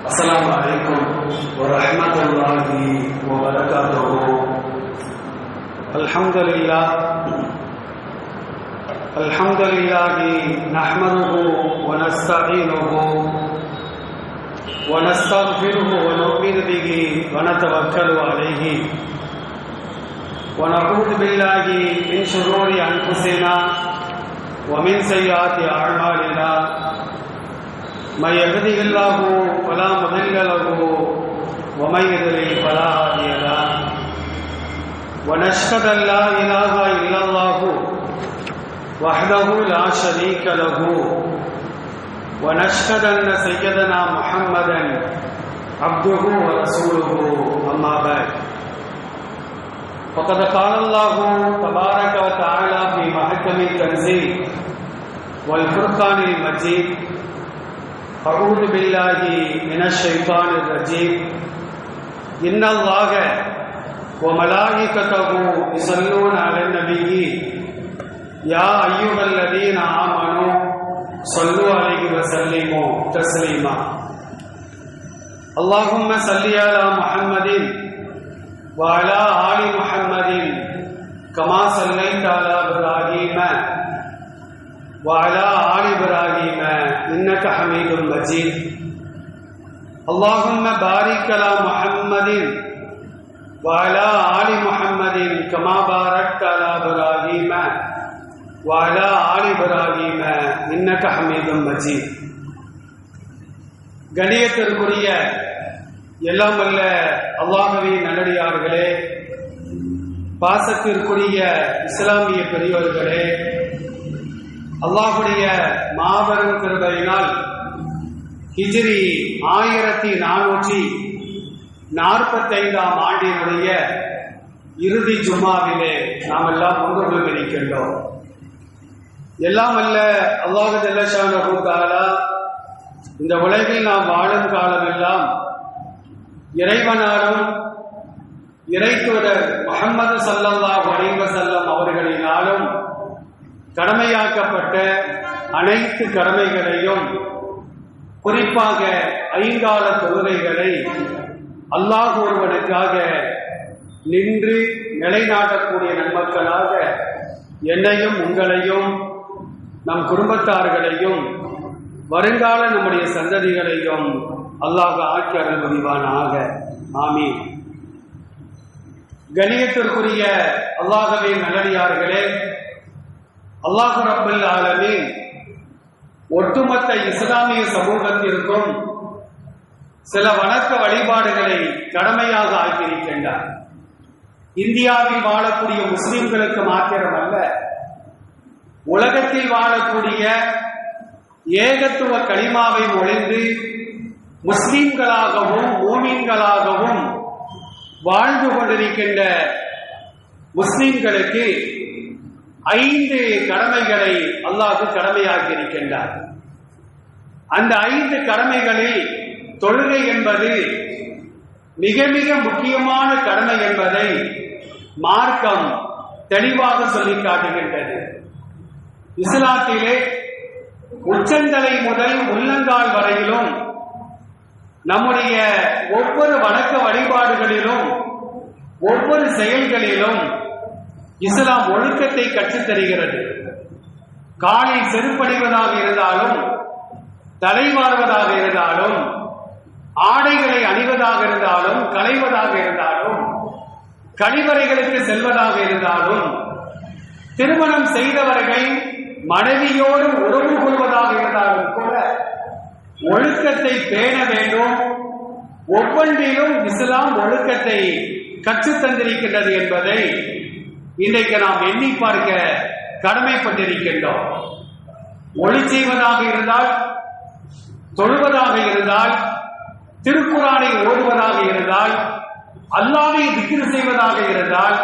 السلام عليكم ورحمة الله وبركاته. الحمد لله نحمده ونستعينه ونستغفره ونؤمن به ونتوكل عليه ونعوذ بالله من شرور أنفسنا ومن سيئات أعمالنا. من يهده الله فلا مضل له ومن يضلل فلا هادي له. ونشهد أن لا إله إلا الله وحده لا شريك له ونشهد أن سيدنا محمدا عبده ورسوله. أما بعد، فقد قال الله تبارك وتعالى في محكم التنزيل والفرقان المجيد: أعوذ بالله من الشيطان الرجيم. إن الله وملائكته يصلون على النبي يا أيها الذين آمنوا صلوا عليه وسلموا تسليما. اللهم صل على محمد وعلى آل محمد كما صليت على إبراهيم وعلى آل إبراهيم إنك حميد مجيد. اللهم بارك على محمد وعلى آل محمد كما باركت على إبراهيم وعلى آل إبراهيم إنك حميد مجيد. கணியத்திற்குரிய எல்லாம் வல்ல அல்லாஹ்வின் நல்லடியார்களே, பாசத்திற்குரிய இஸ்லாமிய பெரியோர்களே, அல்லாஹ்வுடைய மாபெரும் கிருபையினால் ஹிஜ்ரி 1445 ஆண்டினுடைய இறுதி ஜும்மாவிலே நாம் எல்லாம் ஒன்று கொண்டிருக்கின்றோம். எல்லாம் அல்ல அல்லாஹ் ஜல்ல ஷானஹு தஆலா இந்த உலகில் நாம் வாழும் காலமெல்லாம் இறைவனாலும் இறைத்தூதர் முஹம்மது ஸல்லல்லாஹு அலைஹி வஸல்லம் அவர்களினாலும் கடமையாக்கப்பட்ட அனைத்து கடமைகளையும், குறிப்பாக ஐங்கால தொழுகைகளை அல்லாஹ் ஒருவனுக்காக நின்று நிலைநாட்டக்கூடிய நன்மக்களாக என்னையும் உங்களையும் நம் குடும்பத்தார்களையும் வருங்கால நம்முடைய சந்ததிகளையும் அல்லாஹ் ஆக்கி அருள் புரிவானாக. ஆமீன். கணியத்திற்குரிய அல்லாஹ்வின் நல்லடியார்களே, அல்லாஹ் ரப்பல் ஆலமீன் ஒட்டுமொத்த இஸ்லாமிய சமூகத்திற்கும் சில வணக்க வழிபாடுகளை கடமையாக ஆக்கியிருக்கின்றார். இந்தியாவில் வாழக்கூடிய முஸ்லிம்களுக்கு மாத்திரமல்ல, உலகத்தில் வாழக்கூடிய ஏகத்துவ கலிமாவை ஒழிந்து முஸ்லிம்களாகவும் மூமின்களாகவும் வாழ்ந்து கொண்டிருக்கின்ற முஸ்லிம்களுக்கு 5 கடமைகளை அல்லாஹ் கடமையாக்கி இருக்கின்றார். அந்த 5 கடமைகளில் தொழுகை என்பது மிக மிக முக்கியமான கடமை என்பதை மார்க்கம் தெளிவாக சொல்லி காட்டுகின்றது. இஸ்லாத்திலே உச்சந்தலை முதல் உள்ளங்கால் வரையிலும் நம்முடைய ஒவ்வொரு வணக்க வழிபாடுகளிலும் ஒவ்வொரு செயல்களிலும் இஸ்லாம் ஒழுக்கத்தை கற்றுத் தருகிறது. காலில் செருப்பணிவதாக இருந்தாலும், தலைவாறுவதாக இருந்தாலும், ஆடைகளை அணிவதாக இருந்தாலும், களைவதாக இருந்தாலும், கழிவறைகளுக்கு செல்வதாக இருந்தாலும், திருமணம் செய்தவர்கள் மனைவியோடு உறவு கொள்வதாக இருந்தாலும் கூட ஒழுக்கத்தை பேண வேண்டும். ஒவ்வொன்றிலும் இஸ்லாம் ஒழுக்கத்தை கற்றுத் தந்திருக்கின்றது என்பதை இன்றைக்கு நாம் எண்ணி பார்க்க கடமைப்பட்டிருக்கின்றோம். ஒளி செய்வதாக இருந்தால், தொழுவதாக இருந்தால், திருக்குர்ஆனை ஓதுவதாக இருந்தால், அல்லாஹ்வை திக்ர் செய்வதாக இருந்தால்,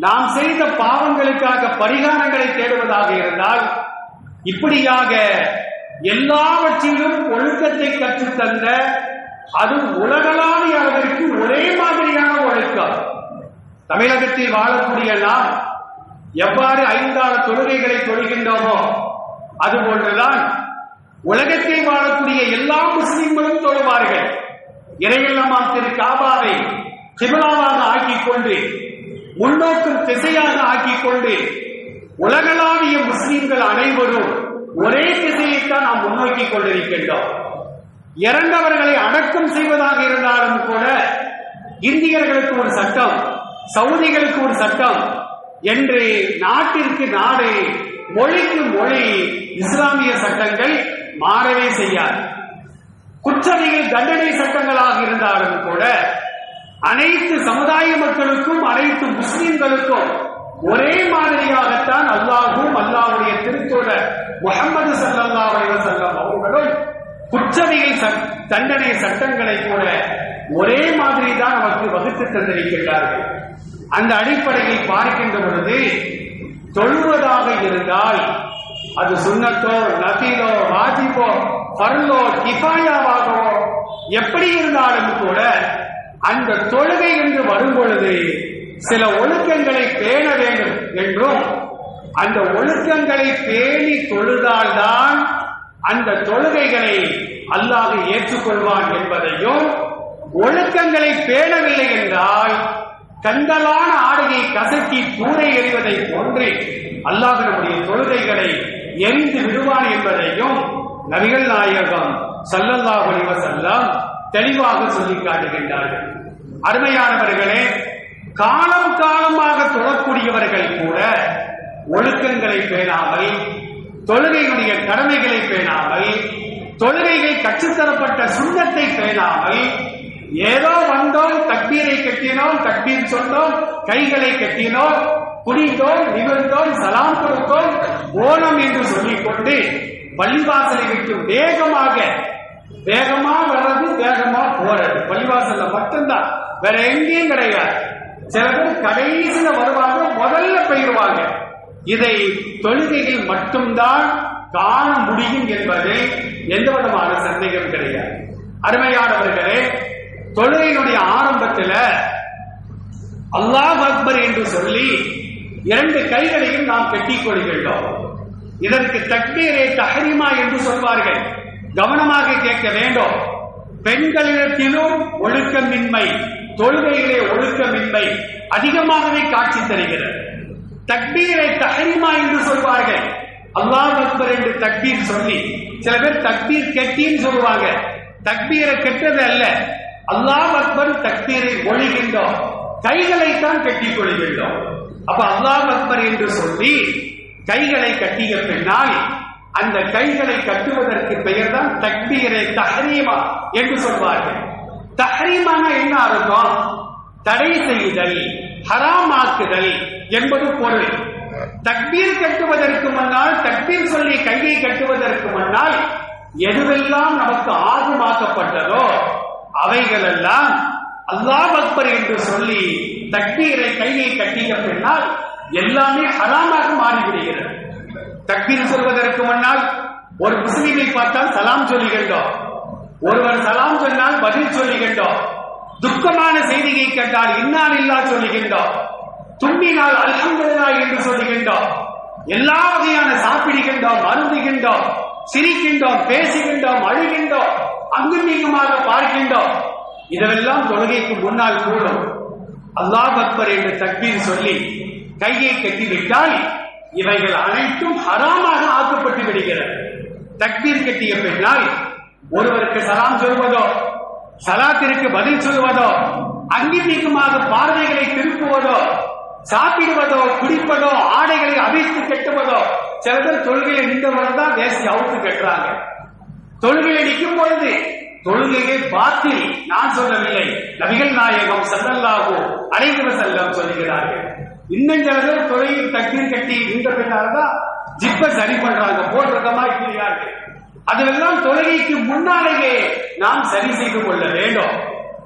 நாம் செய்த பாவங்களுக்காக பரிகாரங்களை தேடுவதாக இருந்தால், இப்படியாக எல்லாவற்றிலும் ஒழுக்கத்தை கற்றுத்தந்த, அது உலகளாவிய அளவிற்கு ஒரே மாதிரியான ஒழுக்கம். தமிழகத்தில் வாழக்கூடிய நாம் எவ்வாறு 5 தொழுகைகளை தொழுகின்றோமோ அதுபோன்றுதான் உலகத்தில் வாழக்கூடிய எல்லா முஸ்லிம்களும் தொழுவார்கள். இறையெல்லாம் திரு காபாவை கிபிலாவாக ஆக்கிக் கொண்டு, முன்னோக்கும் திசையாக ஆக்கிக் கொண்டு, உலகளாவிய முஸ்லிம்கள் அனைவரும் ஒரே திசையைத்தான் நாம் முன்னோக்கி கொண்டிருக்கின்றோம். இறந்தவர்களை அடக்கம் செய்வதாக இருந்தாலும் கூட இந்தியர்களுக்கு ஒரு சட்டம், சவுதிகளுக்கு ஒரு சட்டம் என்று நாட்டிற்கு நாடு, மொழிக்கு மொழி இஸ்லாமிய சட்டங்கள் மாறவே செய்யாது. குற்றவியல் தண்டனை சட்டங்களாக இருந்தாலும் கூட அனைத்து சமுதாய மக்களுக்கும், அனைத்து முஸ்லிம்களுக்கும் ஒரே மாதிரியாகத்தான் அல்லாஹ்வும் அல்லாஹ்வுடைய திருத்தூதர் முஹம்மது ஸல்லல்லாஹு அலைஹி வஸல்லம் அவர்களும் குற்றவியல் தண்டனை சட்டங்களை கூட ஒரே மாதிரி தான் நமக்கு வகுத்து தந்திருக்கிறார்கள். அந்த அடிப்படையில் பார்க்கின்ற பொழுது தொழுவதாக இருந்தால் அது சுன்னத்தோ, நஃபிலோ, வாஜிபோ, ஃபர்லோ, கிஃபாயாவாகவோ எப்படி இருந்தாலும் கூட அந்த தொழுகை என்று வரும் பொழுது சில ஒழுக்கங்களை பேண வேண்டும் என்றும், அந்த ஒழுக்கங்களை பேணி தொழுதால்தான் அந்த தொழுகைகளை அல்லாஹ் ஏற்றுக்கொள்வான் என்பதையும், ஒழுக்கங்களை பேணவில்லை என்றால் கந்தலான ஆடையை கசக்கி கூரை எறிவதை போன்று அல்லாஹ் நம்முடைய தொழுகைகளை எரிந்து விடுவான் என்பதையும் நபிகள் நாயகம் ஸல்லல்லாஹு அலைஹி வஸல்லம் தெளிவாக சொல்லி காட்டுகின்றார்கள். அருமையானவர்களே, காலம் காலமாக தொழக்கூடியவர்கள் கூட ஒழுக்கங்களை பேணாமல், தொழுகையுடைய கடமைகளை பேணாமல், தொழுகைகள் கற்றுத்தரப்பட்ட சுன்னத்தை பேணாமல், ஏதோ வந்தோம், தக்பீரை கட்டினோம், தக்பீர் சொன்னோம், கைகளை கட்டினோம், குடிந்தோம், நிமிர்ந்தோம், சலாம் கொடுத்தோம், ஓணம் என்று சொல்லிக்கொண்டு பள்ளிவாசலை விட்டு வேகமா வர்றது, வேகமா போறது, பள்ளிவாசல்ல மட்டும்தான், வேற எங்கேயும் கிடையாது. சில பேர் கடைசியில வருவாங்க, முதல்ல போயிடுவாங்க. இதை தொழுகையில் மட்டும்தான் காண முடியும் என்பதில் எந்த விதமான சந்தேகம் கிடையாது. அருமையானவர்களே, தொழுகையினுடைய ஆரம்பத்தில் அல்லாஹ் அக்பர் என்று சொல்லி 2 கைகளையும் நாம் கட்டிக் கொள்கின்றோம். இதற்கு தக்பீரே தஹ்ரீமா என்று சொல்வார்கள். கவனமாக கேட்க வேண்டும். பெண்களிடத்திலும் ஒழுக்கமின்மை, தொழுகையிலே ஒழுக்கமின்மை அதிகமாகவே காட்சி தருகிறது. தக்பீரை தஹ்ரீமா என்று சொல்வார்கள். அல்லாஹ் அக்பர் என்று தக்பீர் சொல்லி, சில பேர் தக்பீர் கெட்டின்னு சொல்லுவாங்க. தக்பீரை கெட்டது அல்ல, அல்லாஹ் அக்பர் தக்பீரை ஒழிகின்றோம், கைகளைத்தான் கட்டிக் கொள்கின்றோம். அப்ப அல்லாஹ் அக்பர் என்று சொல்லி கைகளை கட்டிய பின்னால் அந்த கைகளை கட்டுவதற்கு பெயர் தான் தக்பீரே தஹ்ரீமா என்று சொல்வார்கள். தஹ்ரீமான என்ன அர்த்தம்? தடை செய்தல், ஹராமாக்குதல் என்பது பொருள். தக்பீர் கட்டுவதற்கு முன்னால், தக்பீர் சொல்லி கையை கட்டுவதற்கு முன்னால் எதுவெல்லாம் நமக்கு ஆகுமாக்கப்பட்டதோ அவைகளெல்லாம் அல்லாஹ் அக்பர் என்று சொல்லி தக்பீரை கையை கட்டிய பின்னால் எல்லாமே ஹராமாக மாறிவிடுகிறது. தக்பீர் சொல்வதற்கு முன்னால் ஒரு முஸ்லிமை பார்த்தால் சலாம் சொல்லுகின்றோம், ஒருவர் சலாம் சொன்னால் பதில் சொல்லுகின்றோம், துக்கமான செய்தியை கேட்டால் இன்னா லில்லாஹ் சொல்லுகின்றோம், தும்மினால் அல்ஹம்துலில்லாஹ் என்று சொல்லுகின்றோம், எல்லா வகையான சாப்பிடுகின்றோம், அருந்துகின்றோம், சிரிக்கின்றோம், பேசுகின்றோம், அழுகின்றோம், அங்கும் இங்குமாக பார்க்கின்றோம். இதெல்லாம் தொழுகைக்கு முன்னால் கூடும். அல்லாஹ் அக்பர் என்று தக்பீர் சொல்லி கையை கட்டிவிட்டால் இவைகள் அனைத்தும் ஹராமாக ஆக்கப்பட்டு விடுகிறது. தக்பீர் கட்டிய பின்னால் ஒருவருக்கு சலாம் சொல்வதோ, சலாத்திற்கு பதில் சொல்வதோ, அங்கிமிக்குமாக பார்வைகளை திருப்புவதோ, சாப்பிடுவதோ, குடிப்பதோ, ஆடைகளை அவிழ்த்து கட்டுவதோ, சில பேர் தொழுகையில நின்றவர்கள் தான் வேசி அவுத்து கட்டுறாங்க. தொழுகையில நிற்கும் பொழுது தொழுகையை பாத்தில் நான் சொல்லவில்லை, நபிகள் நாயகம் ஸல்லல்லாஹு அலைஹி வஸல்லம் சொல்லுகிறார்கள். இன்னும் சில பேர் தொழுகையில் தக்பீர் கட்டி நின்ற பின்னால்தான் ஜிப்ப சரி பண்றாங்க, போடுறதமா இருக்கிறார்கள். அதெல்லாம் தொழுகைக்கு முன்னாலேயே நாம் சரி செய்து கொள்ள வேண்டும்.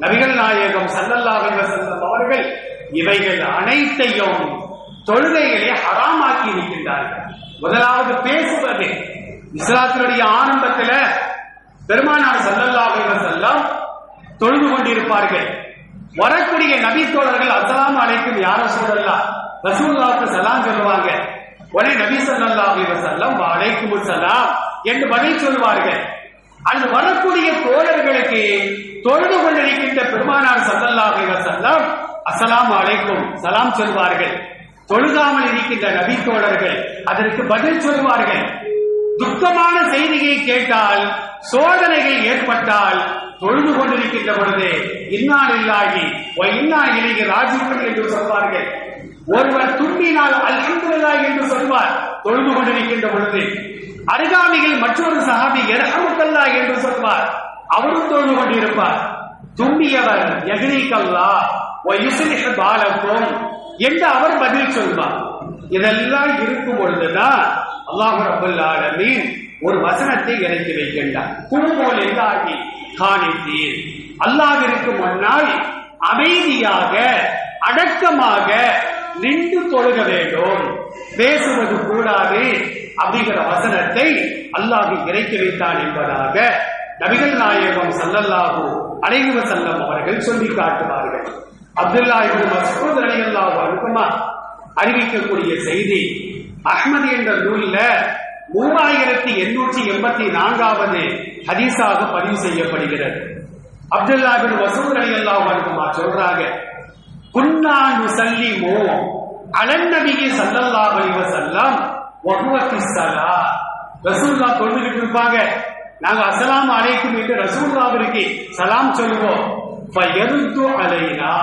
நபிகள் நாயகம் ஸல்லல்லாஹு அலைஹி வஸல்லம் அவர்கள் இவைகள் அனைத்தையும் தொழுகைகளை ஹராமாக்கி இருக்கின்றார்கள். முதலாவது பேசுவது. இஸ்லாத்தினுடைய ஆரம்பத்தில் பெருமானார் ஸல்லல்லாஹு அலைஹி வஸல்லம் தொழுது கொண்டிருப்பார்கள். வரக்கூடிய நபி தோழர்கள் அஸ்ஸலாமு அலைக்கும் யா ரசூலல்லாஹ், ரசூலுல்லாஹ்வுக்கு சலாம் சொல்லுவாங்க. உடனே நபி ஸல்லல்லாஹு அலைஹி வஸல்லம் வ அலைக்குமுஸ் ஸலாம் என்று பதில் சொல்வார்கள். அது வரக்கூடிய தோழர்களுக்கு தொழுது கொண்டிருக்கின்ற பெருமானார் ஸல்லல்லாஹு அலைஹி வஸல்லம் அஸ்ஸலாமு அலைக்கும் சலாம் சொல்வார்கள். தொழுகாமல் இருக்கின்ற நபி தோழர்கள் அதற்கு பதில் சொல்வார்கள். துக்கமான செய்தியை கேட்டால், சோதனைகள் ஏற்பட்டால் தொழுது கொண்டிருக்கின்ற பொழுது இன்னா லில்லாஹி வ இன்னா இலைஹி ராஜிஊன் என்று சொல்வார்கள். ஒருவர் தும்பினால் அல்ஹம்துலில்லாஹ் என்று சொல்வார் தொழுது கொண்டிருக்கின்ற பொழுது. அருகாமையில் மற்றொரு சஹாபி யர்ஹமுக்கல்லாஹ் என்று சொல்வார், அவரும் தொழுது கொண்டிருப்பார். தும்பியவர் யஹ்னிகல்லாஹ் வ யுஸ்லிஹ் பாலக்கும் என்று அவர் பதில் சொல்வார். இதெல்லாம் இருக்கும் பொழுதுதான் அல்லாஹ் ரப்பல் ஆலமீன் ஒரு வசனத்தை இறக்கி வைக்கின்றார். குழுவோல் எல்லாகி காணித்தீர், அல்லாஹ்விற்கு முன்னால் அமைதியாக அடக்கமாக நின்று தொழுக வேண்டும், பேசுவது கூடாது அப்படிங்கிற வசனத்தை அல்லாஹ் இறக்கி வைத்தான் என்பதாக நபிகள் நாயகம் ஸல்லல்லாஹு அலைஹி வஸல்லம் அவர்கள் சொல்லி காட்டுவார்கள். அப்துல்லா இப்னு மஸ்ஊத் ரலியல்லாஹு அன்ஹு அறிவிக்கக்கூடிய செய்தி அஹ்மத் என்ற நூலில் 3884வது ஹதீஸாக பதிவு செய்யப்படுகிறது. அப்துல்லா இப்னு மஸ்ஊத் ரலியல்லாஹு அன்ஹு சொல்றாங்க, குன்னா நுஸல்லிமு அலன் நபி ஸல்லல்லாஹு அலைஹி வஸல்லம் வ ஹுவ ஃபிஸ் ஸலாத். ரசூலுல்லாஹ் தொழுதுகிட்டு இருப்பாங்க, நாங்க அஸ்ஸலாமு அலைக்கும் என்று ரசூலுல்லாஹ்விற்கு சலாம் சொல்லுவோம். ஃபயருது அலைனா,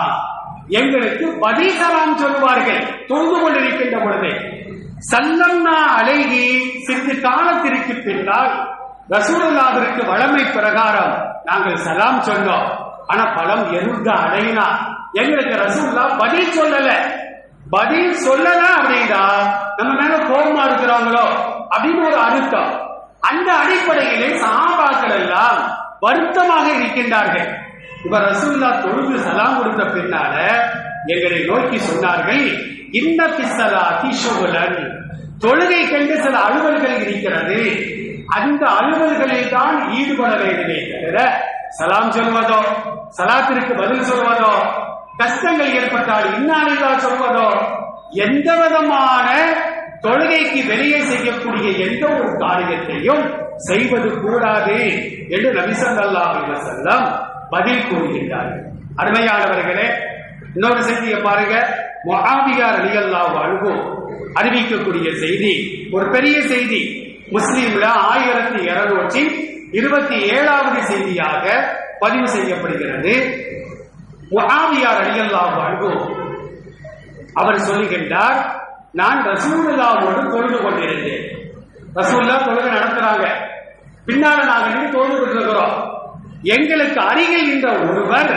எங்களுக்கு பதில் சலாம் சொல்வார்கள் தொழுது கொண்டிருக்கின்ற பொழுது. சல்லம்னா அலைஹி, சிறிது காலத்திற்கு பின்னால் ரசூலுல்லாஹ்விற்கு வழமை பிரகாரம் நாங்கள் சலாம் சொன்னோம். ஆனா பலம் எருத அலைனா, எங்களுக்கு ரசூலுல்லாஹ் பதில் சொல்லல. பதில் சொல்லல அப்படின்னா நம்ம மேல கோபமா இருக்கிறாங்களோ அப்படின்னு ஒரு அர்த்தம். அந்த அடிப்படையிலே சஹாபாக்கள் எல்லாம் வருத்தமாக இருக்கின்றார்கள். இப்ப ரசூலுல்லாஹ் தொழுது சலாம் கொடுத்த பின்னால எங்களை நோக்கி சொன்னார்கள், இன்ன ஃபிஸ்ஸலாத்தி ஷுகுலன், தொழுகை கண்டு சில அலுவல்கள் இருக்கிறது, அந்த அலுவல்களில் தான் ஈடுபட வேண்டுமே தவிர சலாம் சொல்வதோ, சலாத்திற்கு பதில் சொல்வதோ, கஷ்டங்கள் ஏற்பட்டால் இன்னா லில்லாஹ் சொல்வதோ, எந்த விதமான தொழுகைக்கு வெளியே செய்யக்கூடிய எந்த ஒரு காரியத்தையும் செய்வது கூடாது என்று நபி ஸல்லல்லாஹு அலைஹி வஸல்லம் பதில் கூறுகின்றார்கள். அருமையானவர்களே, இன்னொரு செய்தியை பாருங்க. முஆவியா ரலியல்லாஹு அன்ஹு அறிவிக்கக்கூடிய செய்தி ஒரு பெரிய செய்தி. முஸ்லிம்ல 1227வது செய்தியாக பதிவு செய்யப்படுகிறது. முஆவியா ரலியல்லாஹு அன்ஹு அவர் சொல்லுகின்றார், நான் ரசூலுல்லாஹ்வோடு தொழுது கொண்டிருந்தேன். ரசூலுல்லாஹ் தொழுகை நடத்துறாங்க, பின்னால நாங்கள் நின்று தொழுது கொண்டிருக்கிறோம். எங்களுக்கு அருகில் இந்த ஒருவர்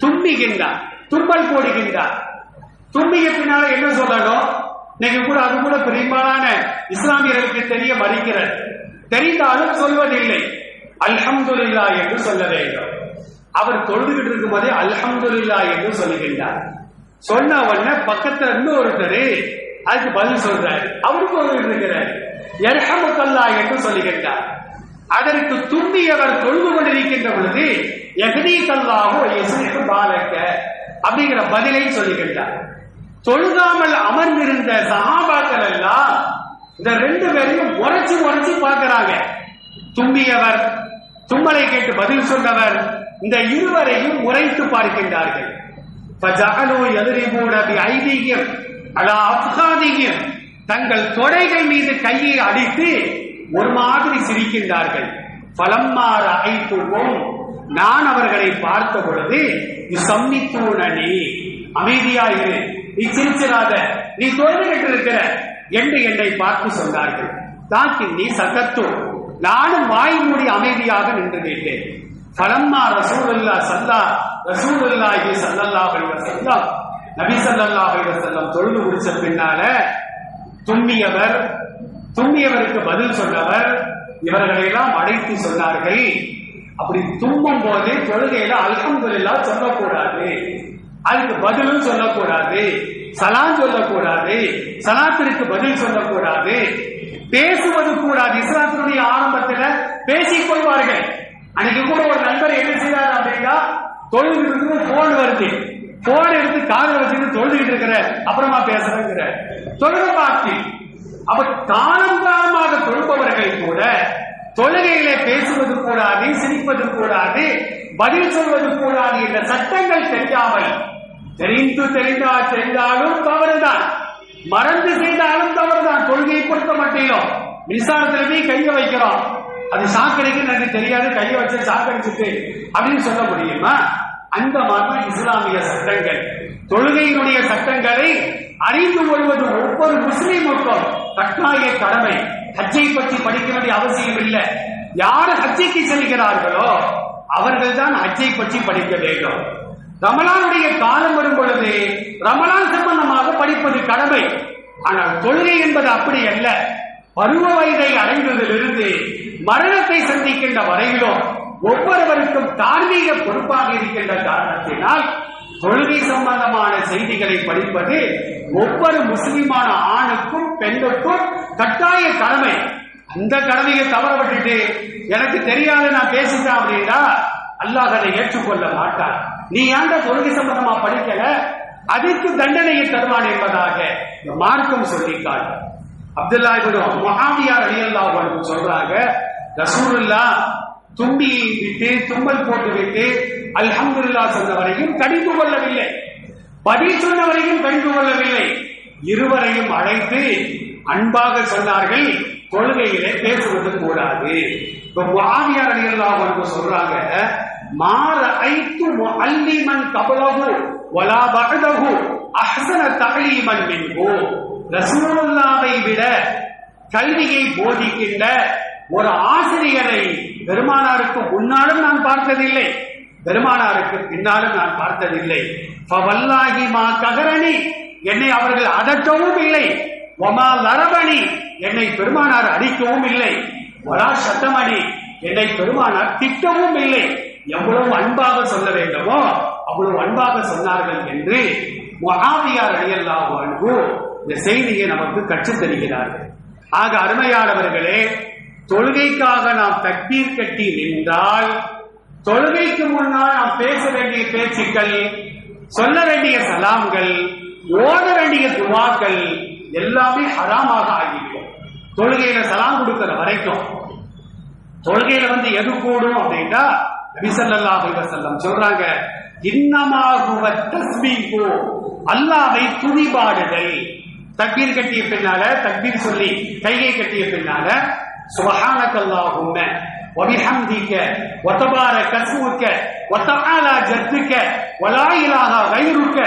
தும்பிகின்றார், தும்பல் போடுகின்றார். தும்பிய பின்னால என்ன சொல்லணும்? இன்னைக்கு கூட அது கூட பெரும்பாலான இஸ்லாமியர்களுக்கு தெரிய மறுக்கிறது. தெரிந்தாலும் சொல்வதில்லை. அல்ஹம்துலில்லாஹ் என்று சொல்ல வேண்டும். அவர் தொழுதுகிட்டு இருக்கும் போதே அல்ஹம்துலில்லாஹ் என்று சொல்லுகின்றார். சொன்ன உடனே பக்கத்துல இருந்து ஒருத்தர் அதுக்கு பதில் சொல்றாரு, அவருக்கு ஒரு இருக்கிறார், யர்ஹமுக்கல்லாஹ் என்று சொல்லுகின்றார். அதற்கு தும்பியவர் தொழுது கொண்டிருக்கின்ற பொழுது யஹ்னிகல்லாஹு வ யுஸ்லிஹு பாலக அப்படிங்கிற பதிலை சொல்லுகின்றார். தொழுகாமல் அமர்ந்திருந்த சஹாபாக்கள் எல்லாம் இந்த ரெண்டு பேரையும் உரைச்சு உரைச்சு பார்க்கிறாங்க. தும்பியவர், தும்மலை கேட்டு பதில் சொன்னவர், இந்த இருவரையும் உரைத்து பார்க்கின்றார்கள். فَجَعَلُوا يَضْرِبُونَ بِأَيْدِيهِمْ عَلَى أَفْخَاذِهِمْ, தங்கள் தொடைகள் மீது கையை அடித்து ஒரு மாதிரி சிரிக்கின்றார்கள். ஃபலம்மா ரஅய்துஹும், நான் அவர்களை பார்த்த பொழுது யுஸம்மித்தூனனி, அமைதியாயிரு, நீ சிரிச்சிராத, நீ தொழுதுகிட்டு இருக்கிற என்று என்னை பார்த்து சொன்னார்கள். லாக்கின்னி சகத்து, நானும் வாய் மூடி அமைதியாக நின்று விட்டேன். ஃபலம்மா ரசூலுல்லாஹி ஸல்லல்லாஹு அலைஹி வஸல்லம், நபி ஸல்லல்லாஹு அலைஹி வஸல்லம் தொழுது முடிச்ச பின்னால தும்மியவருக்கு பதில் சொன்னவர் இவர்களை எல்லாம் அழைத்து சொன்னார்கள், அப்படி தும்பும் போது தொழுகையில அல்ஹம்துலில்லாஹ் சொல்லக்கூடாது, அதுக்கு பதிலும் சொல்லக்கூடாது, சலாம் சொல்லக்கூடாது, சலாத்திற்கு பதில் சொல்லக்கூடாது, பேசுவது கூடாது. இஸ்லாத்தினுடைய ஆரம்பத்தில் பேசிக் கொள்வார்கள். அன்னைக்கு கூட ஒரு நண்பர் என்ன செய்யறாரு அப்படின்னா, தொழுது போன் வருது, போன் எடுத்து காதல் வச்சுட்டு தொழுதுகிட்டு இருக்கிற, அப்புறமா பேசுறேங்கிற தொழுக பார்த்து அவர் காலம் காலமாக தொழுபவர்கள் கூட தொழுகையிலே பேசுவது கூடாது, சிரிப்பது கூடாது, பதில் சொல்வது கூடாது என்ற சட்டங்கள் தெரியாமல் தெரிந்தாலும் தவறுதான், மறந்து செய்தாலும் தவறுதான். தொழுகையை பொறுத்த மட்டிலும் மின்சாரத்தில் போய் கைய வைக்கிறோம், அது சாக்கடைக்கு எனக்கு தெரியாது, கையை வச்சு சாக்கடிச்சுட்டு அப்படின்னு சொல்ல முடியுமா? அந்த மாதிரி இஸ்லாமிய சட்டங்கள், தொழுகையினுடைய சட்டங்களை அறிந்து கொள்வது ஒவ்வொரு முஸ்லிமுக்கும் கட்டாய கடமை. ஹஜ்ஜை பற்றி படிக்க வேண்டிய அவசியம் இல்லை. யார் ஹஜ்ஜைக்கு செல்கிறார்களோ அவர்கள் தான் ஹஜ்ஜை பற்றி படிக்க வேண்டும். ரமலானுடைய காலம் வரும் பொழுது ரமலான் சம்பந்தமாக படிப்பது கடமை. ஆனால் தொழுகை என்பது அப்படி அல்ல. பருவ வயதை அடைந்ததிலிருந்து மரணத்தை சந்திக்கின்ற வரையிலும் ஒவ்வொருவருக்கும் தார்மீக பொறுப்பாக இருக்கின்ற காரணத்தினால் தொழுகை சம்பந்தமான செய்திகளை படிப்பது ஒவ்வொரு முஸ்லிமான ஆணுக்கும் பெண்ணுக்கும் கட்டாய கடமை. அந்த கடமையை தவற விட்டுட்டு எனக்கு தெரியாது நான் பேசிட்டேன் அப்படின்னா அல்லாஹ் அதை ஏற்றுக்கொள்ள மாட்டார். நீ ஏன்டா தொழுகை சம்பந்தமா படிக்கல, அதற்கு தண்டனையை தருவான் என்பதாக மார்க்கம் சொல்லிக்காள். அப்துல்லா இப்னு முஆவியா ரலியல்லாஹு அன்ஹு சொல்றாங்க, ரசூலுல்லாஹ் தும்பி விட்டு தும்மல் போட்டு விட்டு அல்ஹம்துலில்லாஹ் சொன்ன வரையும் கடிந்து கொள்ளவில்லை, பதில் சொன்ன வரையும் கடிந்து கொள்ளவில்லை. இருவரையும் அழைத்து அன்பாக சொன்னார்கள், தொழுகையிலே பேசுவது கூடாது. இப்ப முஆவியா ரலியல்லாஹு அன்ஹு சொல்றாங்க, மார ஐத்து முஅல்லிமன் கபலஹு வலா பஅதஹு அஹ்ஸன தஅலீமன் மின்ஹு. ரசூலுல்லாஹ்வை விட கல்வியை போதிக்கின்ற ஒரு ஆசிரியரை பெருமானாருக்கு முன்னாலும் நான் பார்த்ததில்லை, பெருமானாருக்கு பின்னாலும் நான் பார்த்ததில்லை. ஃபவல்லாஹி மா கஹரனி, என்னை அவர்கள் அதட்டவும் இல்லை, வமா லரபனி, என்னை பெருமானார் அடிக்கவும் இல்லை, வலா சத்தமணி, என்னை பெருமானார் திட்டவும் இல்லை. எவ்வளவு அன்பாக சொல்ல வேண்டுமோ அவ்வளவு அன்பாக சொன்னார்கள் என்று முஆவியா ரலியல்லாஹு அன்ஹு இந்த செய்தியை நமக்கு கற்றுத் தருகிறார்கள். ஆக அருமையானவர்களே, தொழுகைக்காக நாம் தக்பீர் கட்டி நின்றால் தொழுகைக்கு முன்னால் நாம் பேச வேண்டிய பேச்சுக்கள், சொல்ல வேண்டிய சலாம்கள், ஓத வேண்டிய துவாக்கள் எல்லாமே ஹராமாக ஆகிவிடும். தொழுகையில சலாம் கொடுக்கிற வரைக்கும் தொழுகையில எது கூடும் அப்படின்னா நபி ஸல்லல்லாஹு அலைஹி வஸல்லம் சொல்றாங்க, இன்னமா ஹுவ தஸ்பீஹு, அல்லாஹ்வை துதிபாடுதல். தக்பீர் கட்டிய பின்னால தக்பீர் சொல்லி கையை கட்டிய பின்னால சுப்ஹானக அல்லாஹும்ம வ பிஹம்திக வ தபாரக ஸ்முக வ தஆலா ஜத்துக வ லா இலாஹா கைருக,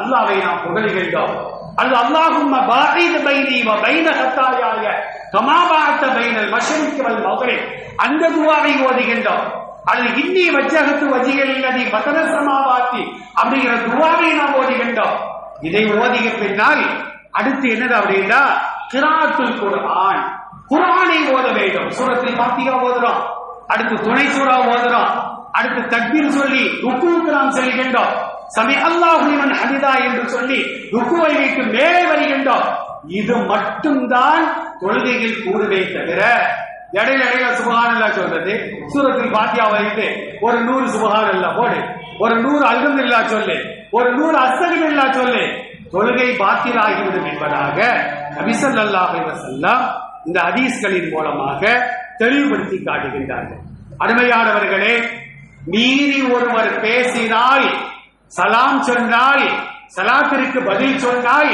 அல்லாஹ்வை நாம் புகழுகின்றோம். அல்லது அல்லாஹும்ம பாஇத் பைனி வ பைன ஹத்தாயாய கமா பஅத பைனல் மஷ்ரிக் வல் மக்ரிப், அந்த துஆவை ஓதுகின்றோம். அல்லது இன்னி வஜ்ஜஹது வஜ்ஹியல் லதி ஃபதர ஸமாவாத்தி அப்படிங்கிற துஆவை நாம் ஓதுகின்றோம். இதை ஓதிய பின்னால் அடுத்து என்னது அப்படின்னா கிராஅத்துல் குர்ஆன், குர்ஆனை ஓத வேண்டும். சூரத்துல் ஃபாத்திஹா ஓதுறோம், அடுத்து துணை சூரா ஓதுறோம், அடுத்து தக்பீர் சொல்லி ருக்குவுக்கு நாம் செல்கின்றோம். சமி அல்லாஹு லிமன் ஹமிதா என்று சொல்லி ருக்குவை வைத்து மேலே வருகின்றோம். இது மட்டும்தான் தொழுகையில் கூடுவே தவிர இடையில சுப்ஹானல்லாஹ் சொல்றது, சூரத்துல் ஃபாத்திஹா வைத்து ஒரு 100 சுப்ஹானல்லாஹ் போடு, ஒரு 100 அல்ஹம்துலில்லாஹ் சொல்லு, ஒரு 100 அஸ்தக்ஃபிருல்லாஹ் சொல்லு, தொழுகை பாத்திலாகிவிடும் என்பதாக நபி ஸல்லல்லாஹு அலைஹி வஸல்லம் இந்த ஹதீஸ்களின் மூலமாக தெளிவுபடுத்தி காட்டுகின்றார்கள். அருமையானவர்களே, மீறி ஒருவர் பேசினால், சலாம் சொன்னால், சலாத்திற்கு பதில் சொன்னால்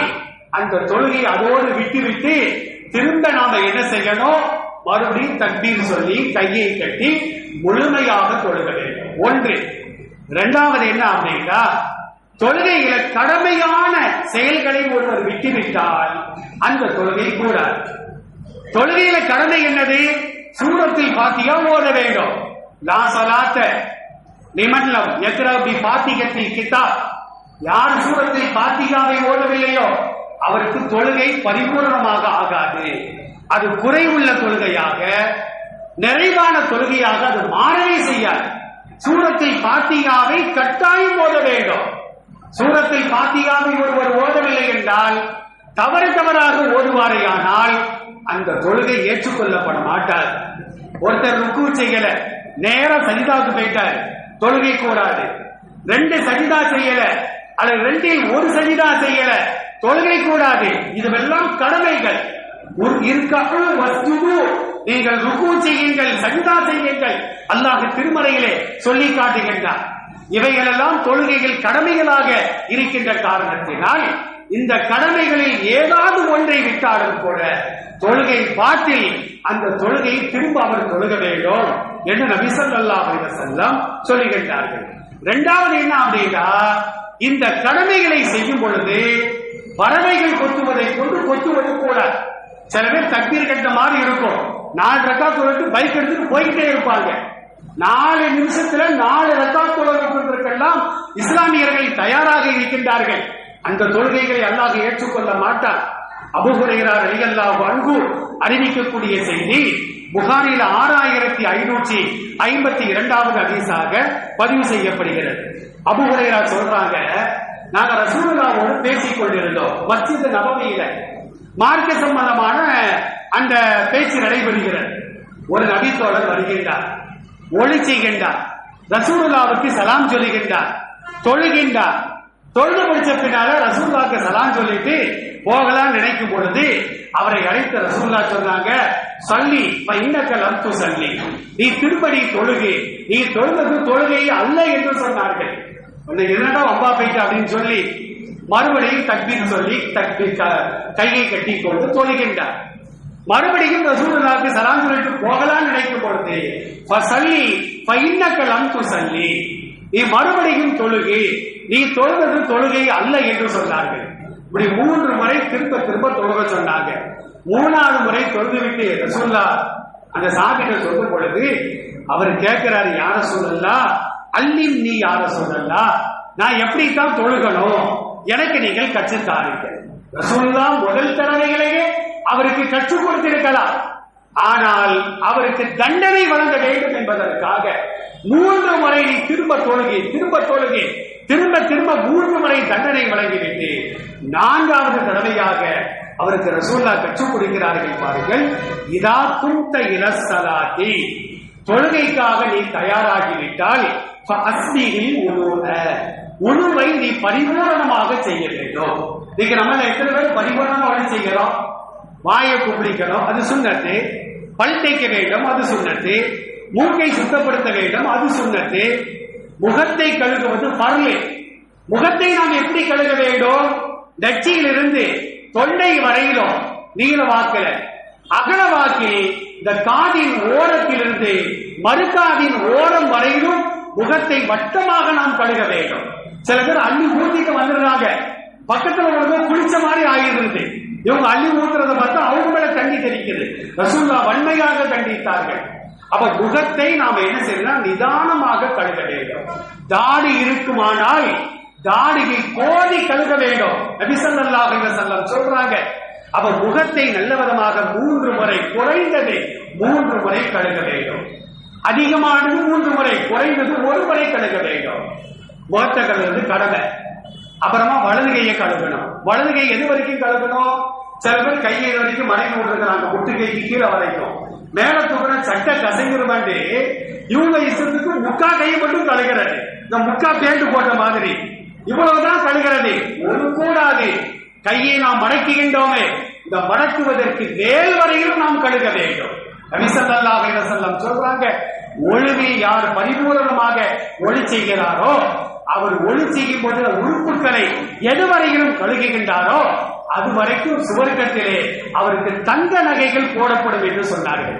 அந்த தொழுகை அதோடு விட்டுவிட்டு திரும்ப நாம என்ன செய்யணும், மறுபடியும் தக்பீர் சொல்லி கையை கட்டி முழுமையாக தொழுக வேண்டும். ஒன்று. இரண்டாவது என்ன அப்படின்னா, தொழுகையில கடமையான செயல்களை ஒருவர் விட்டுவிட்டால் அந்த தொழுகை கூடாது. தொழுகையில கடமை என்னது? சூரத்துல் ஃபாத்திஹா ஓத வேண்டும். லா ஸலாத்த லிமன் லம் யக்ரா பி ஃபாத்திஹத்தில் கிதாப், யார் சூரத்துல் ஃபாத்திஹாவை ஓதவில்லையோ அவருக்கு தொழுகை பரிபூர்ணமாக ஆகாது. அது குறைவுள்ள தொழுகையாக, நிறைவான தொழுகையாக அது மாறவே செய்யாது. சூரத்துல் ஃபாத்திஹாவை கட்டாயம் ஓத வேண்டும். சூரத்துல் ஃபாத்திஹாவை ஒருவர் ஓதவில்லை என்றால், தவறாக ஓதுவாரையானால் அந்த தொழுகை ஏற்றுக்கொள்ளப்பட மாட்டார். ஒருத்தர் ருக்கு செய்யல, நேரம் சஜிதாவுக்கு போயிட்டார், தொழுகை கூடாது. 2 சஜிதா செய்யல அல்லது 2ல் 1 சஜிதா செய்யல, தொழுகை கூடாது. இதுவெல்லாம் கடமைகள். நீங்கள் ருக்கு செய்யுங்கள், சஜ்தா செய்யுங்கள், அல்லாஹ் திருமறையிலே சொல்லி காட்டுகின்றார். இவைகளெல்லாம் தொழுகைகள் கடமைகளாக இருக்கின்ற காரணத்தினால் இந்த கடமைகளில் ஏதாவது ஒன்றை விட்டாலும் கூட தொழுகை பாட்டில் அந்த தொழுகை திரும்ப அவர் தொழுக வேண்டும் என்று நபி ஸல்லல்லாஹு அலைஹி வஸல்லம் சொல்லுகின்றார்கள். இரண்டாவது என்ன அப்படின்னா, இந்த கடமைகளை செய்யும் பொழுது பறவைகள் கொத்துவதை கொண்டு கொத்துவது கூட. சில பேர் தக்பீர் கட்ட மாதிரி இருக்கும், 4 ரக்காத் தொழுது பைக் எடுத்துட்டு போய்கிட்டே இருப்பாங்க. 4 நிமிஷத்துல 4 ரக்காத் தொழுவதற்கெல்லாம் இஸ்லாமியர்கள் தயாராக இருக்கின்றார்கள். அந்த தொழுகைகளை அல்லாஹ் ஏற்றுக்கொள்ள மாட்டார். அபூ ஹுரைரா ரலியல்லாஹு அன்ஹு அறிவிக்கக்கூடிய செய்தி புகாரில் 6552வது ஹதீஸாக பதிவு செய்யப்படுகிறது. அபூ ஹுரைரா சொல்றாங்க, நாங்க ரசூலுல்லாஹோடு பேசிக் கொண்டிருந்தோம். மஸ்ஜித் நபவியில மார்க்க சம்பந்தமான அந்த பேச்சு நடைபெறுகிறது. ஒரு நபித்தோழர் வருகின்றார், ஒளி செய்கின்றார், ரசூலுல்லாஹ்வுக்கு சலாம் சொல்லுகின்றார், தொழுகின்றார். தொழுது முடிச்ச பின்னால ரசூலுல்லாஹ்க்கு சலாம் சொல்லிட்டு போகலாம் நினைக்கும் பொழுது அவரை அழைத்த ரசூலுல்லாஹ் சொன்னாங்க, சல்லி இன்னக லம் துஸல்லி, நீ திருப்படி தொழுகை, நீ தொழுது தொழுகை அல்ல என்று சொன்னார்கள். என்னடா அம்பா போயிட்டு அப்படின்னு சொல்லி மறுபடியும் தக்பீர் சொல்லி தக்பீர் கையை கட்டி கொண்டு தொழுகின்றார். மறுபடியும் ரசூலுல்லாஹ்க்கு சலாம் சொல்லிட்டு போகலாம் நினைக்கும் பொழுது ஃபஸல்லி இன்னக லம் துஸல்லி, நீ மறுபடியும் தொழுகை, நீ தொழுவது தொழுகை அல்ல என்று சொன்னார்கள். இப்படி 3 முறை திரும்ப திரும்ப தொழுக சொன்னாங்க. 3வது முறை தொழுதுவிட்டு ரசூலுல்லாஹ் அந்த சாபிட்ட சொல்லும் பொழுது அவர் கேட்கிறாரு, யார சொல்லலாம் அல்லிம், நீ யார சொல்லலாம், நான் எப்படித்தான் தொழுகணும், எனக்கு நீங்கள் கற்றுத்தாருங்கள். ரசூலுல்லாஹ் முதல் தடவைகளையே அவருக்கு கற்றுக் கொடுத்திருக்கலாம், ஆனால் அவருக்கு தண்டனை வழங்க வேண்டும் என்பதற்காக 3 முறை திரும்ப தொழுகை திரும்ப தொழுகை திரும்ப திரும்ப 3 முறை தண்டனை வழங்கிவிட்டு 4வது தடவையாக அவருக்கு ரசூலுல்லாஹ் கற்றுக் கொடுக்கிறார்கள். பாருங்கள், இதா குன்த இலஸ்ஸலாத்தி, தொழுகைக்காக நீ தயாராகிவிட்டால் ஃபஅஸ்பிஹில் உலூஅ, உலுவை நீ பரிபூரணமாக செய்ய வேண்டும். நீங்க நம்ம எத்தனை பேர் பரிபூரணமாக செய்கிறோம்? வாயை குப்பிடிக்கணும், அது சுன்னத்து. பல் தேய்க்க வேண்டும், அது சுன்னத்து. மூக்கை சுத்தப்படுத்த வேண்டும், அது சுன்னத்து. முகத்தை கழுகுவது பர்லே. முகத்தை நாம் எப்படி கழுக வேண்டும்? நெற்றியிலிருந்து தொண்டை வரையிலும் நீள வாக்கில, அகல வாக்கில் இந்த காதின் ஓரத்திலிருந்து மறுகாதின் ஓரம் வரையிலும் முகத்தை வட்டமாக நாம் கழுக வேண்டும். சில பேர் அள்ளி ஊத்திட்டு வந்துடுறாங்க, பக்கத்துல உள்ளவங்க குளிச்ச மாதிரி ஆகியிருந்து இவங்க அள்ளி ஊத்துறதை பார்த்தா அவங்க மேல தண்ணி தெரிக்குது. ரசூலுல்லாஹ் வன்மையாக கண்டித்தார்கள். அப்ப முகத்தை நாம என்ன செய்யலாம்? நிதானமாக கழுக வேண்டும். தாடி இருக்குமானால் தாடியை கோதி கழுக வேண்டும். நபி ஸல்லல்லாஹு அலைஹி வஸல்லம் சொல்றாங்க. அப்ப முகத்தை நல்ல விதமாக 3 முறை, குறைந்தது 3 முறை கழுக வேண்டும். அதிகமானது 3 முறை, குறைந்தது 1 முறை கழுக வேண்டும். முகத்தை கழுவுறது கடமை. அப்புறமா வலது கையை கழுகணும். வலது கை எது வரைக்கும் கழுகணும்? சில பேர் கையை வரைக்கும் மடங்கி விட்டுருக்கிறாங்க, முட்டு கைக்கு கீழே வரைக்கும். மேல தூக்குற சட்டை கசைங்கிறவாண்டு இவங்க இஷ்டத்துக்கு முக்கா கையை மட்டும் கழுகிறது. இந்த முக்கா பேண்டு போட்ட மாதிரி இவ்வளவுதான் கழுகிறது. ஒரு கூடாது. கையை நாம் மடக்குகின்றோமே, இந்த மடக்குவதற்கு வேல் வரையிலும் நாம் கழுக வேண்டும். நபி ஸல்லல்லாஹு அலைஹி வஸல்லம் சொல்றாங்க, ஒழுவை யார் பரிபூரணமாக ஒளி செய்கிறாரோ, அவர் ஒளி செய்யும் போது உறுப்புகளை எதுவரையிலும் கழுகுகின்றாரோ அது வரைக்கும் சுவர்க்கத்திலே அவருக்கு தங்க நகைகள் போடப்படும் என்று சொன்னார்கள்.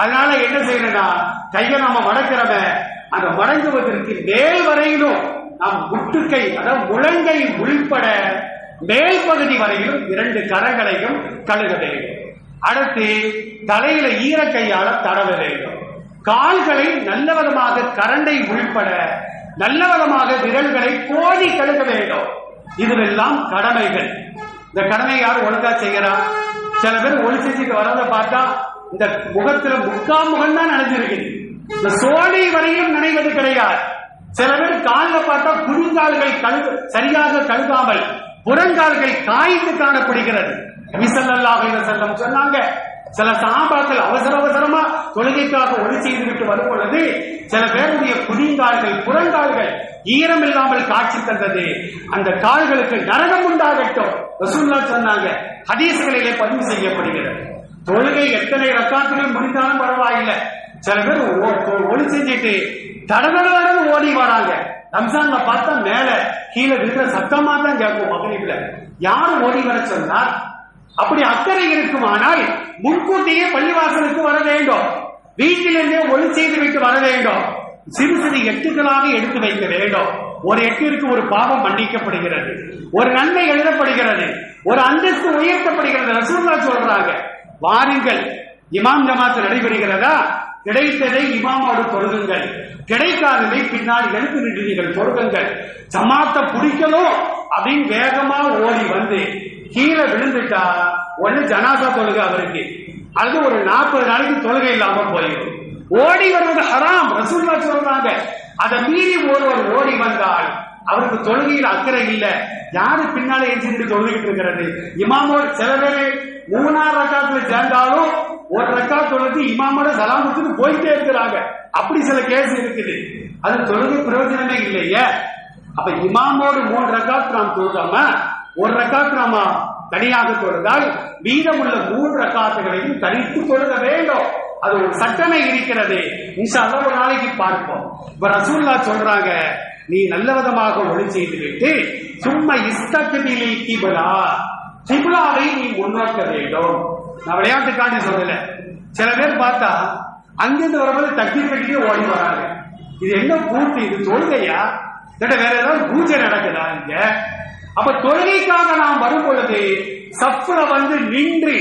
அதனால என்ன செய்யணும்னா, கையை நாம மடக்கிறவ அந்த மடங்குவதற்கு மேல் வரையிலும் நாம் முட்டுக்கை, அதாவது முழங்கை உள்பட மேல் பகுதி வரையிலும் 2 கரங்களையும் கழுக வேண்டும். அடுத்து தலையில ஈரக்கையால தடவ வேண்டும். கால்களை நல்ல விதமாக கரண்டை உள்பட நல்ல விதமாக விரல்களை கோதி கழுக வேண்டும். இதுவெல்லாம் கடமைகள். இந்த கடமை யார் ஒழுங்கா செய்யறா? சில பேர் ஒளி செஞ்சுட்டு வரத பார்த்தா இந்த முகத்துல முகம் தான் நினைஞ்சிருக்கு, இந்த சோழி வரையும் நினைவது கிடையாது. சில பேர் காலில் பார்த்தா குதிங்கால்கள் சரியாக கழுகாமல் புறங்கால்கள் காய்ந்து காணப்படுகிறது. நபி ஸல்லல்லாஹு அலைஹி வஸல்லம் சொன்னாங்க, சில சஹாபாக்கள் அவசர அவசரமா தொழுகைக்காக ஒளி செய்துவிட்டு வரும் பொழுது சில பேருடைய குதிங்கால்கள் புறங்கால்கள் ஈரம் இல்லாமல் காட்சி தந்தது. அந்த கால்களுக்கு நரகம் உண்டாகட்டும் ரசூலுல்லாஹ் சொன்னாங்க. ஹதீஸ்களிலே பதிவு செய்யப்படுகிறது. தொழுகை எத்தனை ரக்காத்துகள் முடிந்தாலும் பரவாயில்லை. சில பேர் ஒளி செஞ்சுட்டு தடதடன்னு ஓடி வராங்க. ரம்ஜான்ல பார்த்தா மேல கீழே இருக்கிற சத்தமா தான் கேட்கும். மகரிப்ல யாரும் ஓடி வர சொன்னார்? அப்படி அக்கறை இருக்குமானால் முன்கூட்டியே பள்ளிவாசலுக்கு வர வேண்டும். வீட்டிலிருந்தே ஒளி செய்து விட்டு வர வேண்டும். சிறு சிறு எட்டுகளாக எடுத்து வைக்க வேண்டும். ஒரு எட்டிற்கு ஒரு பாவம் மன்னிக்கப்படுகிறது, ஒரு நன்மை எழுதப்படுகிறது, ஒரு அந்தஸ்து உயர்த்தப்படுகிறது. ரசூலுல்லாஹ் சொல்றாங்க, வாருங்கள் இமாம் ஜமாத் நடைபெறுகிறதா, கிடைத்ததை இமாமோடு தொழுகுங்கள், கிடைக்காததை பின்னால் எழுத்து நின்று நீங்கள் தொழுகுங்கள். ஜமாத்தை பிடிக்கணும் அப்படின்னு வேகமா ஓடி வந்து கீழே விழுந்துட்டா ஒண்ணு ஜனாசா தொழுகை அவருக்கு, அது ஒரு 40 நாளைக்கு தொழுகை இல்லாம போயிடும். ஓடி வருவது ஹராம். ரசூலுல்லாஹ் சொல்றாங்க, அதை மீறி ஒருவர் ஓடி வந்தால் அவருக்கு தொழுகையில் அக்கறை இல்லை. யாரு பின்னாலே எஞ்சிட்டு தொழுகிட்டு இருக்கிறது? இமாமோடு சில பேரு 3ஆவது ரக்காத்துல சேர்ந்தாலும் ஒரு ரக்காத் தொழுது இமாமோட சலாமத்துக்கு போயிட்டே இருக்கிறாங்க. அப்படி சில கேஸ் இருக்குது. அது தொழுகை பிரயோஜனமே இல்லையே. அப்ப இமாமோடு 3 ரக்காத் நாம் தொழுதாம ஒரு ரக்காத் நாம தனியாக தொழுதால் மீதமுள்ள 3 ரக்காத்துகளையும் தனித்து தொழுக வேண்டும். அது ஒரு சட்டமே இருக்கிறது. இன்ஷா அல்லாஹ் ஒரு நாளைக்கு பார்ப்போம். இப்ப ரசூலுல்லாஹ் சொல்றாங்க, நீ நல்ல விதமாக ஒளி செய்து விட்டு சும்மா இஸ்தக்பிலி கிப்லா, கிப்லாவை நீ முன்னோக்க வேண்டும். நான் விளையாட்டுக்காண்டி சொல்லல. சில பேர் பார்த்தா அங்கிருந்து வரும்போது தக்பீர் கட்டிட்டு ஓடி வராங்க. இது என்ன கூத்து? இது தொழுகையா? வேற ஏதாவது பூஜை நடக்குதா இங்க? அப்ப தொழுகைக்காக நாம் வரும் பொழுது சஃப்ல வந்து நின்று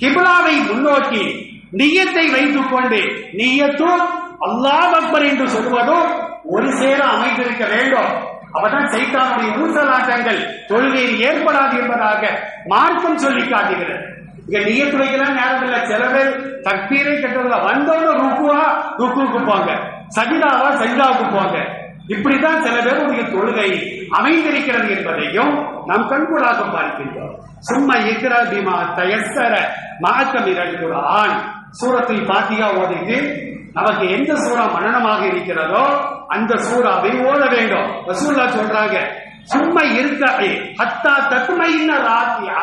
கிப்லாவை முன்னோக்கி நியத்தை வைத்துக் கொண்டு நியத்தும் அல்லாஹ் அக்பர் என்று சொல்வதும் ஒரு சேர அமைந்திருக்க வேண்டும். அப்பதான் சைத்தானுடைய ஊசலாட்டங்கள் தொழுகையில் ஏற்படாது என்பதாக மார்க்கம் சொல்லி காட்டுகிறது. இங்க நியத்து வைக்கலாம் நேரம் இல்லை. சில பேர் தக்பீரை கட்டுறதுல வந்தவங்க ருக்குவுக்கு போங்க, சஜிதாவா சஜிதாவுக்கு போங்க. இப்படித்தான் சில பேருடைய தொழுகை அமைந்திருக்கிறது என்பதையும் நாம் கண்கூடாக பார்க்கின்றோம். சும்மா இக்ரா பிமா தயஸ்ஸர மஅக மினல் குர்ஆன் சூரத்தில் பாத்தியா ஓதிட்டு நமக்கு எந்த சூரா மனனமாக இருக்கிறதோ அந்த சூறாவை ஓத வேண்டும். ரசூலுல்லாஹ் சொல்றாங்க, சும்மா இருக்கை ஹத்தா தத்மைன ராத்தியா.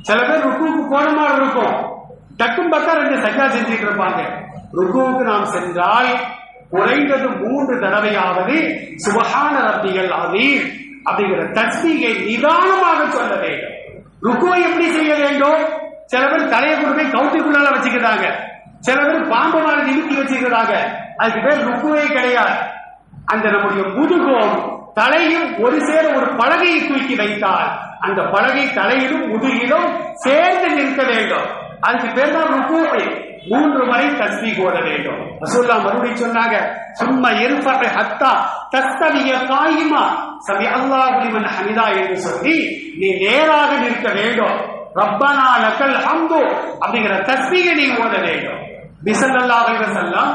சில பேர் ருக்குவுக்கு போற மாதிரி இருக்கும், டக்கும் பக்கா 2 சஜ்ஜா செஞ்சுட்டு இருப்பாங்க. ருக்குவுக்கு நாம் சென்றால் குறைந்தது 3 தடவையாவது சுப்ஹான ரப்பியல் அஸீம் அப்படிங்கிற தஸ்பீகை நிதானமாக சொல்ல வேண்டும். ருக்குவை எப்படி செய்ய வேண்டும்? சில பேர் தலையை கொண்டு போய் கவுத்திக்குள்ளால வச்சுக்கிறாங்க, சில பேர் பாம்பு மாதிரி நிறுத்தி வச்சுக்கிறாங்க. அதுக்கு பேர் ருக்குவே கிடையாது. அந்த நம்முடைய முதுகும் தலையும் ஒரு சேர ஒரு பலகையை தூக்கி வைத்தால் அந்த பலகை தலையிலும் முதுகிலும் சேர்ந்து நிற்க வேண்டும். அதுக்கு பேர் தான் ருக்குவை. 3 முறை தஸ்பீக் ஓத வேண்டும். ரசூலுல்லாஹ் மறுபடியும் சொன்னாங்க, சும்மா இர்ஃபஅ ஹத்தா தஸ்தவிய காயிமா சமி அல்லாஹு லிமன் ஹமிதா என்று சொல்லி நீ நேராக நிற்க வேண்டும். ரப்பனா லக்கல் ஹம்து அப்படிங்கிற தஸ்பீகை நீ ஓத வேண்டும். ஸல்லல்லாஹு அலைஹி வஸல்லம்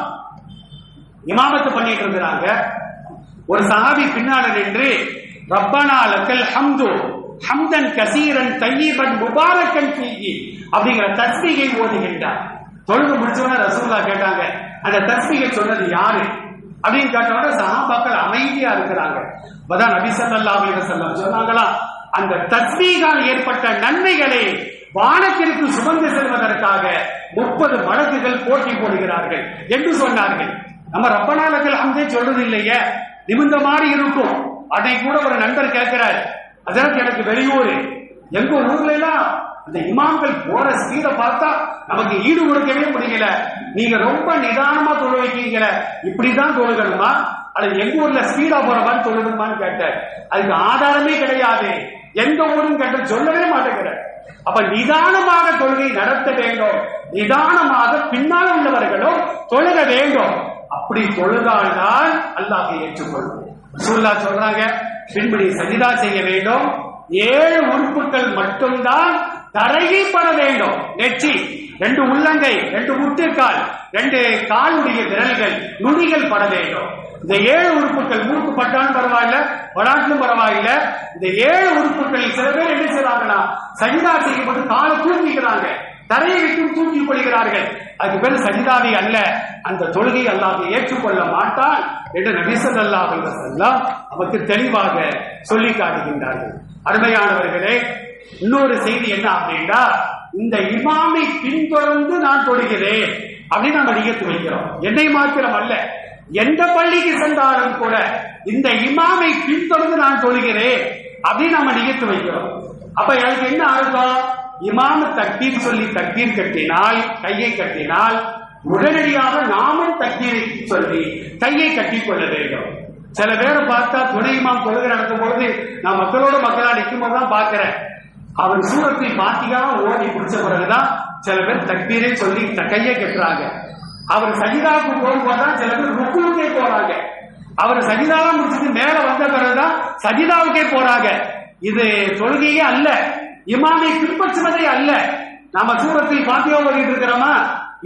இமாமத்து பண்ணிட்டு இருந்தாங்க. ஒரு சஹாபி பின்னால நின்று ரப்பனா லக்கல் ஹம்து ஹம்தன் கஸீரன் தய்யிபன் முபாரக்கன் ஃபீஹி அப்படிங்கிற தஸ்பீகை ஓதுகின்றார். தொழுது முடிச்சவன ரசூலுல்லாஹ் கேட்டாங்க, அந்த தஸ்பீகை சொன்னது யாரு அப்படின்னு கேட்டவன சஹாபாக்கள் அமைதியா இருக்கிறாங்க. அப்பதான் நபி ஸல்லல்லாஹு அலைஹி வஸல்லம் சொன்னாங்களா, அந்த தஸ்பீகால் ஏற்பட்ட நன்மைகளை வானத்திற்கு சுமந்து செல்வதற்காக 30 மடங்குகள் போட்டி போடுகிறார்கள் என்று சொன்னார்கள். நம்ம ரப்பனா லக்கல் ஹம்தே சொல்றது இல்லையே, நிமிந்த மாதிரி இருக்கும். அதை கூட ஒரு நண்பர் கேட்கிறார், அதற்கு எனக்கு வெளியூர், எங்க ஊர்ல எல்லாம் இந்த இமாம்கள் போற ஸ்பீட பார்த்தா நமக்கு ஈடு கொடுக்கவே முடியல, நீங்க ரொம்ப நிதானமா தொழு வைக்கீங்கள, இப்படிதான் தொழுகணுமா அல்லது எங்க ஊர்ல ஸ்பீடா போற மாதிரி தொழுகணுமான்னு கேட்டார். அதுக்கு ஆதாரமே கிடையாது, எந்த ஊரும் கேட்ட சொல்லவே மாட்டேங்கிற. அப்ப நிதானமாக தொழுகை நடத்த வேண்டும், நிதானமாக பின்னால் உள்ளவர்களும் தொழுக வேண்டும். அப்படி தொழுதால்தான் அல்லாஹ் ஏற்றுக்கொள்ளும். ரசூலுல்லாஹ் சொல்றாங்க, பின்படி சஜிதா செய்ய வேண்டும். 7 உறுப்புகள் மட்டும்தான் தரையில் பட வேண்டும். நெற்றி, 2 உள்ளங்கை, 2 முட்டுக்கால், 2 காலுடைய விரல்கள், நுனிகள் பட வேண்டும். இந்த 7 உறுப்புகள் மூக்கு பட்டாலும் பரவாயில்ல, படாட்டிலும் பரவாயில்ல. இந்த 7 உறுப்புகளில் சில பேர் என்ன செய்யறாங்கன்னா சஜிதா செய்யப்பட்டு காலை தூக்கிக்கிறாங்க, தரையை விட்டு தூக்கி கொள்கிறார்கள். அதுக்கு பேர் சஜிதாவை அல்ல, அந்த தொழுகை அல்லாஹ் ஏற்றுக்கொள்ள மாட்டான் என்று நபி ஸல்லல்லாஹு அலைஹி வஸல்லம் நமக்கு தெளிவாக சொல்லி காட்டுகின்றார்கள். அருமையானவர்களே, இன்னொரு செய்தி என்ன அப்படின்னா, இந்த இமாமை பின்தொடர்ந்து நான் தொழுகிறேன் அப்படின்னு நம்ம நியத்து வைக்கிறோம். என்னை மாத்திரம் அல்ல, எந்த பள்ளிக்கு சென்றாலும் கூட இந்த இமாமை பின்தொடர்ந்து நான் தொழுகிறேன் அப்படின்னு நம்ம நியத்து வைக்கிறோம். அப்ப எனக்கு என்ன அர்த்தம்? இமாம தக்பீர் சொல்லி தக்பீர் கட்டினால், கையை கட்டினால், உடனடியாக நாமும் தக்பீரை சொல்லி கையை கட்டிக் கொள்ள வேண்டும். சில பேரை பார்த்தா துணை இமாம் தொழுகை நடக்கும் பொழுது நான் மக்களா நிற்கும் போதுதான் பார்க்கிறேன், அவர் சூரத்தை பாத்தியா ஓடி பிடிச்ச பிறகுதான் சில பேர் தக்பீரை சொல்லி கையை கட்டுறாங்க. அவர் சஜிதாவுக்கு போகும்போதுதான் சில பேர் ருக்குவுக்கே போறாங்க. அவர் சஜிதாவா முடிச்சுட்டு மேல வந்த பிறகுதான் சஜிதாவுக்கே போறாங்க. இது தொழுகையே அல்ல, இமாமை பின்பற்றுவதே அல்ல. நாம சூரத்தில் பாத்தியா ஓடிட்டு இருக்கிறோமா,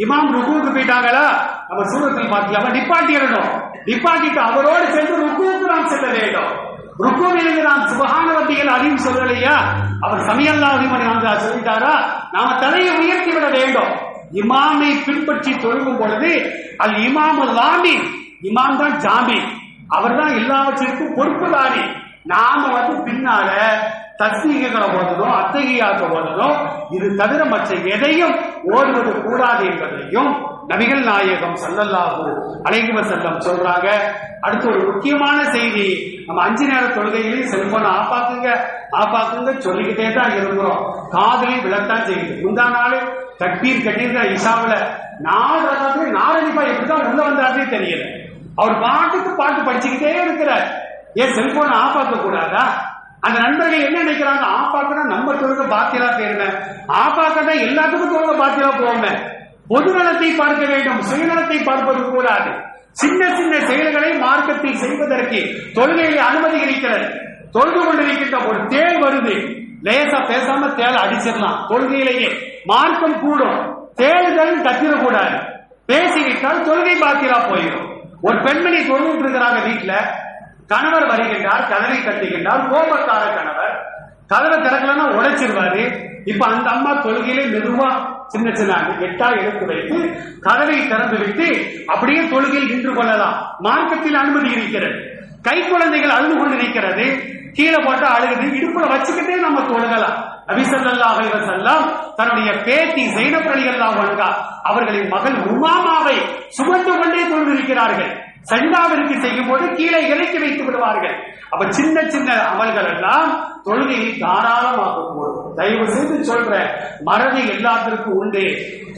இமாம் ருக்குவுக்கு போயிட்டாங்களா, நம்ம சூரத்தில் பாத்தியாவா நிப்பாட்டிடணும். நிப்பாட்டிட்டு அவரோடு சென்று ருக்குவுக்கு நாம் செல்ல வேண்டும். ருக்குவிலிருந்து நாம் சுபஹான ரப்பியல் அலீம் சொல்லலையா, அவர் சமியல்லாஹு லிமன் ஹமிதா சொல்லிட்டாரா, நாம தலையை உயர்த்தி விட வேண்டும். இமாமை பின்பற்றி தொழுகும் பொழுது அல் இமாம் லாமி, இமாம் தான் ஜாமி, அவர் தான் எல்லாவற்றிற்கும் பொறுப்புதாரி. நாம பின்னால தஸ்மீகளை ஓதணும், அத்தகையாக்க ஓதணும். இது தவிர மற்ற எதையும் ஓடுவது கூடாது என்பதையும் நபிகள் நாயகம் ஸல்லல்லாஹு அலைஹி வஸல்லம் சொல்றாங்க. அடுத்து ஒரு முக்கியமான செய்தி, நம்ம 5 நேர தொழுகைகளையும் செல்போன் ஆப்பாக்குங்க சொல்லிக்கிட்டே தான் இருக்கிறோம். காதலையும் விழத்தான் செய்யுது. முந்தா நாள் தக்பீர் கட்டியிருக்கிற இஷாவுல 4 ரகாத்துல 4 நிபா எப்படிதான் உள்ள வந்தாருன்னே தெரியல. அவர் பாட்டு படிச்சுக்கிட்டே இருக்கிறார். ஏன் செல்போன் ஆப்பாக்க கூடாதா? அந்த நண்பர்கள் என்ன நினைக்கிறாங்க, ஆப்பாக்கனா நம்ம தொழுக பாத்திரா தேர்ந்த, ஆப்பாக்கனா எல்லாத்துக்கும் தொழுக பாத்திரா போவோங்க. பொது நலத்தை பார்க்க வேண்டும், சுயநலத்தை பார்ப்பது கூடாது. சின்ன சின்ன செயல்களை மார்க்கத்தில் செய்வதற்கு தொழுகையை அனுமதி இருக்கிறது. தொழுது கொண்டிருக்கின்ற ஒரு தேள் வருது, லேசா பேசாம தேள் அடிச்சிடலாம். தொழுகையிலேயே மார்க்கம் கூடும். தேள்கள் கத்திரக்கூடாது. பேசிவிட்டால் தொழுகை பாத்திரா போயிடும். ஒரு பெண்மணி தொழுகிட்டு இருக்கிறாங்க வீட்டுல, கணவர் வருகின்றார், கதவை கட்டுகின்றார். கோபக்கார கணவர் கதவை திறக்கலன்னா உடைச்சிருவாரு. இப்ப அந்த அம்மா தொழுகையிலே மெதுவா சின்ன சின்ன எட்டா எடுத்து வைத்து கதவை திறந்து விட்டு அப்படியே தொழுகையில் நின்று கொள்ளலாம். மார்க்கத்தில் அனுமதி இருக்கிறது. கை குழந்தைகள் அழுது கொண்டு இருக்கிறது, கீழே போட்டு அழுகுது, இடுப்புல வச்சுக்கிட்டே நம்ம தொழுகலாம். நபி ஸல்லல்லாஹு அலைஹி வஸல்லம் தன்னுடைய பேத்தி ஸைனப் ரலியல்லாஹு அன்ஹா அவர்களின் மகள் உமாமாவை சுமந்து கொண்டே தொழுதிருக்கிறார்கள். சஜிதாவிற்கு செய்யும் போது கீழே இறக்கி வைத்து விடுவார்கள். அப்ப சின்ன சின்ன அமல்கள் எல்லாம் தொழுகையில் தாராளமாக போடும். தயவு செய்து சொல்ற, மறதி எல்லாத்திற்கும் உண்டு.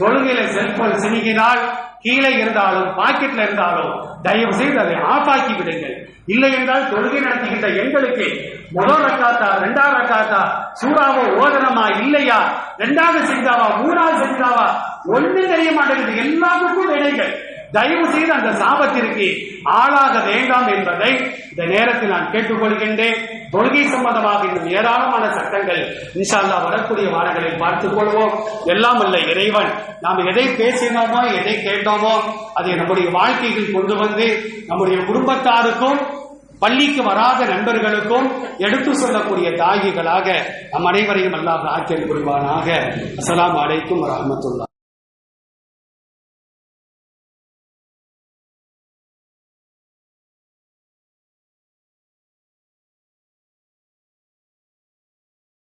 தொழுகையில செல்போன் சினிகினால் கீழே இருந்தாலும் பாக்கெட்ல இருந்தாலும் தயவு செய்து அதை ஆஃபாக்கி விடுங்கள். இல்லை என்றால் தொழுகை நடத்துகின்ற எங்களுக்கு முதல் ரக்காத்தா 2வது ரக்காத்தா சூறாவோ ஓதனமா இல்லையா, 2வது செஞ்சாவா 3வது செஞ்சாவா ஒன்னும் தெரிய மாட்டேங்குது. எல்லாத்துக்கும் விடைகள். தயவு செய்து அந்த சாபத்திற்கு ஆளாக வேண்டாம் என்பதை இந்த நேரத்தில் நான் கேட்டுக்கொள்கின்றேன். தொழுகை சம்பந்தமாக இன்னும் ஏராளமான சட்டங்கள் இன்ஷா அல்லாஹ் வரக்கூடிய வாரங்களில் பார்த்துக் கொள்வோம். எல்லாம் அல்ல இறைவன் நாம் எதை பேசினோமோ எதை கேட்டோமோ அதை நம்முடைய வாழ்க்கையில் கொண்டு வந்து நம்முடைய குடும்பத்தாருக்கும் பள்ளிக்கு வராத நண்பர்களுக்கும் எடுத்து சொல்லக்கூடிய தாயிகளாக நம் அனைவரையும் அல்லாஹ் ஆக்கியல் புரிவானாக. அஸ்ஸலாமு அலைக்கும் வரஹ்மத்துல்லாஹ்.